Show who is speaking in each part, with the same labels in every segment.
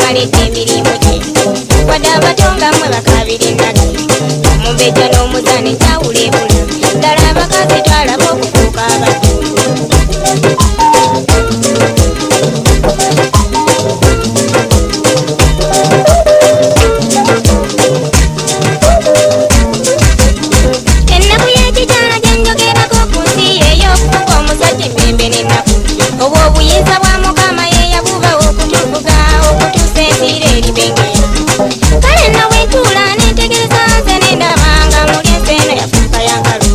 Speaker 1: abaleta emirimu gye wadde abatonga mmwe bakabirinage omumbejja n'omuzaana enjawulo ebula ddala abakazi twalaba okufuuka abatundu ennaku y'ekikyala gye njogerako ku nsi y'ey'okufuuka omusajja emmirembe n'ennaku obwo obuyinza bwa mukama ye yabubawo okutufuga okutuusa ensiira eribengeya kale nawe ntuula nentegereza nze nendaba nga muli ensi eno yafuuka yankalu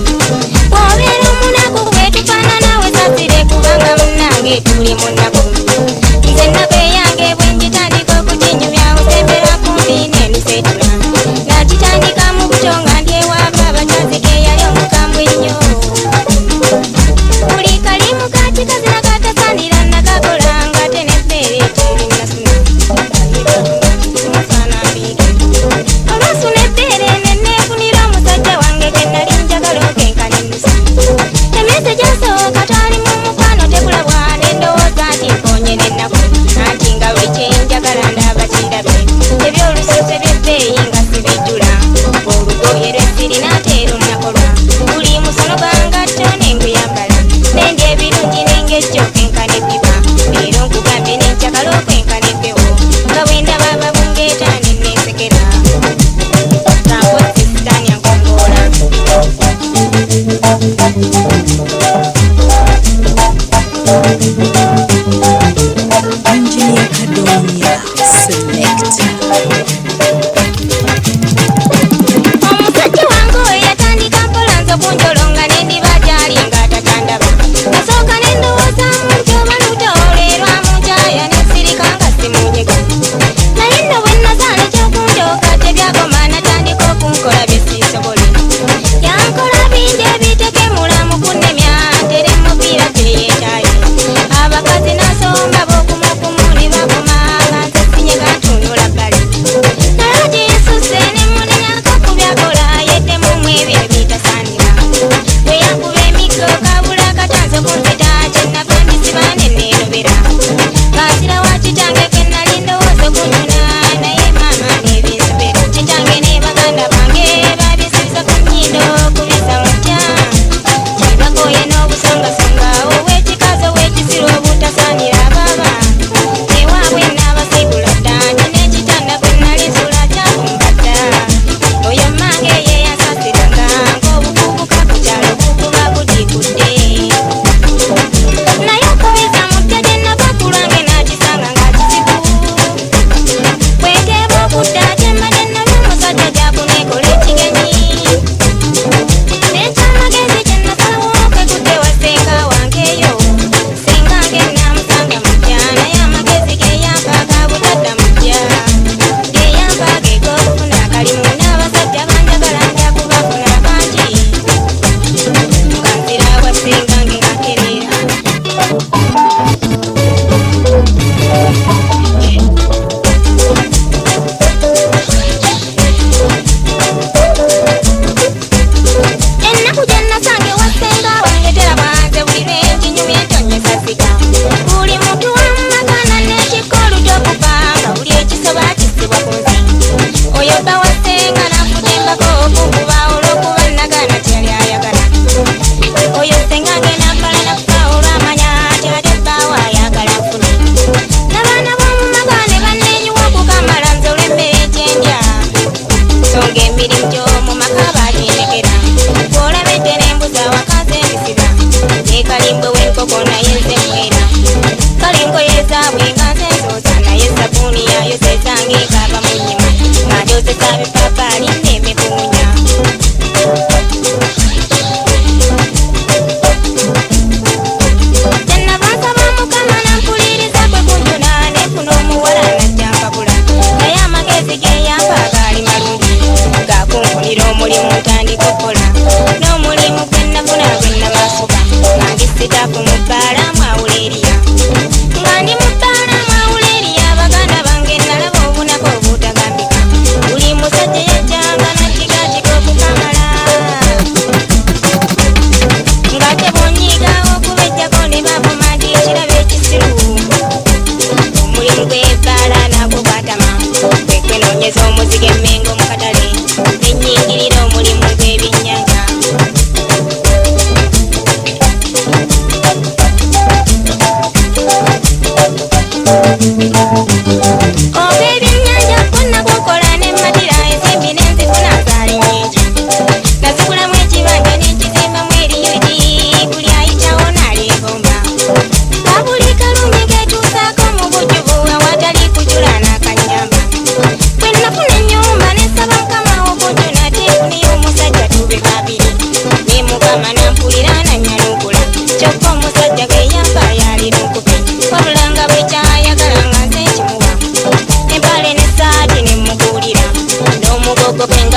Speaker 1: bw'obeera omunaku bwe tufaana nawe sasire kubanga munnange tuli mu nnaku nze ennaku eyange bwe ngitandika okuginyumya osembera kumpi n'emiseetula nakitandika mu buto nga ndi ewaaba abakyazike yali omukambwe ennyo buli kalimu kakikazira katasanira nakakola nga tenefeere terinasuna olwasuna ebbeere neneefunira omusajja wange genali njagala okenkana ennusu emyezi gyasooka twali mu mukwano tekulabwa nendowooza nti mpoonye n'ennaku anti nga buli kyenjagala ndaba kindabe ebyolusuuso ebyebbeeyi nga sibijjula olugoye lwesirina ate lunakolwa buli musono gwangatto nenguyambala nendya ebirungi nengejjo kenkana ebbiba leero nkugambye nenjagala okwenkana ebbewo nga bwe ndaba ababungeeta nenneesekera kampozisitaani ankongoola
Speaker 2: Engineer Kadonya Selector.
Speaker 1: omusajja wange oyo yatandika mpola nze okunjolo nga nendiba gyali ng'atatandaba nasooka nendowoozamu nti oba luto leero amunkyaya nensirika nga simunyega naye nno bwe nazaala ekyokunjooka tebyakoma natandika okunkola bye siisobole yankola bingi ebitekemula mu kunnemya ntere mupiira teyeetaaye abakazi nasomba b'okumukumu ne bakoma nga nze sinyega ntunula bbali naye ati nsuse ne munenyako ku byakola yedde mumwe ebyo ebitasaanira bwe yankuba emiggo kabula katanze kunzita kyenava mbisiba ne neerobera nga nsira wa kitange ke nali ndowooza okunyuna naye maama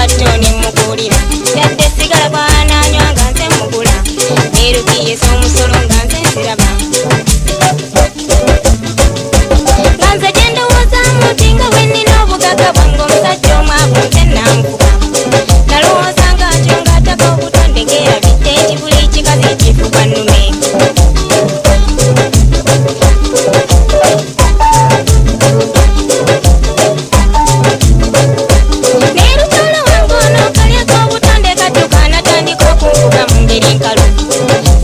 Speaker 1: mugatto ne mukulira yadde sigala kwananywa nga nze mugula nerukiyesa omusolo nga nze nsiraba nga nze gyendowooza muti nga bwennina obugaga bwange omusajja omwavu nze nanvuga nalowooza nga atyo ng'ataka obutonde ng'erabidde nti buli kikazi kifuba nnume nerutola wange ono kalyako obutonde kadduka natandika okunvuga mu ngeri nkalu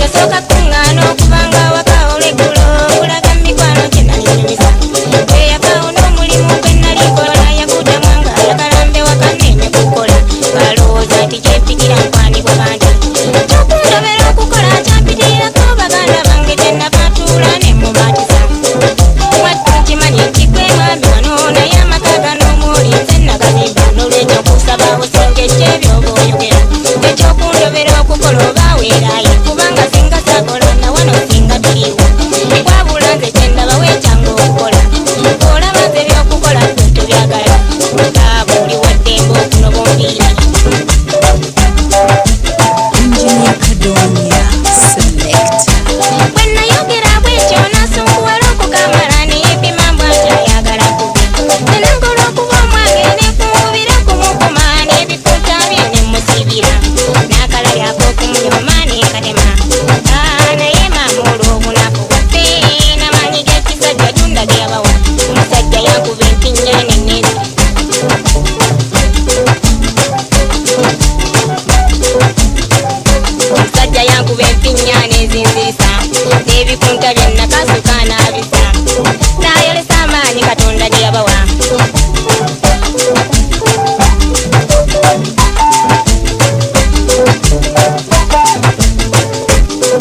Speaker 1: yasooka kuŋŋaana okubanga awaka olweggulo okulaga mikwano gye nali nyumiza eyavaawo n'omulimu gwe nali nkola yakuddamu nga ayagala mbe waka nneeme kukola ng'alowooza nti kyempitira nkwanibwa bantu kyokundobera okukola kyampitirako baganda bange gye nabatuula ne mubaatiza mwattu nkimanyi nti gwe mwami wano naye amaka gan'omwoli nze nagazimba n'olwekyo nkusaba osinga ekyebyoba oyogera ekyokundobera okukola oba weeraayo kubanga singa sakola na wano singa tuliwo kwabula nze kyendaba weekyanga okukola olaba nze byokukola gwe tubyagala aba oli waddembe okunoba omubiri
Speaker 2: Engineer Kadonya Selector.
Speaker 1: bwe nayogera bwetyo nasunkuwala okukamala neyepima mbw akyayagala kubi nenangola okuba omwange nekungubira kumukuma n'ebifuta bye ne musibira n'akalalyako okumunyoma nekatema naye maama olw'obunaku bwaffe namanyi gekisajja tunda geyabawa omusajja yankuba empinnya nenene omusajja yankuba empinnya nezinzirisa n'ebikunta bye nakasuka n'abisa n'ayolesa amaanyi katonda geyabawa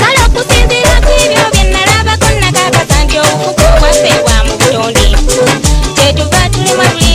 Speaker 1: kale okusinziira ku ebyo bye nalabako nakakasa nti obufuko bwaffe bwa mu butonde kyetuva tulema tuli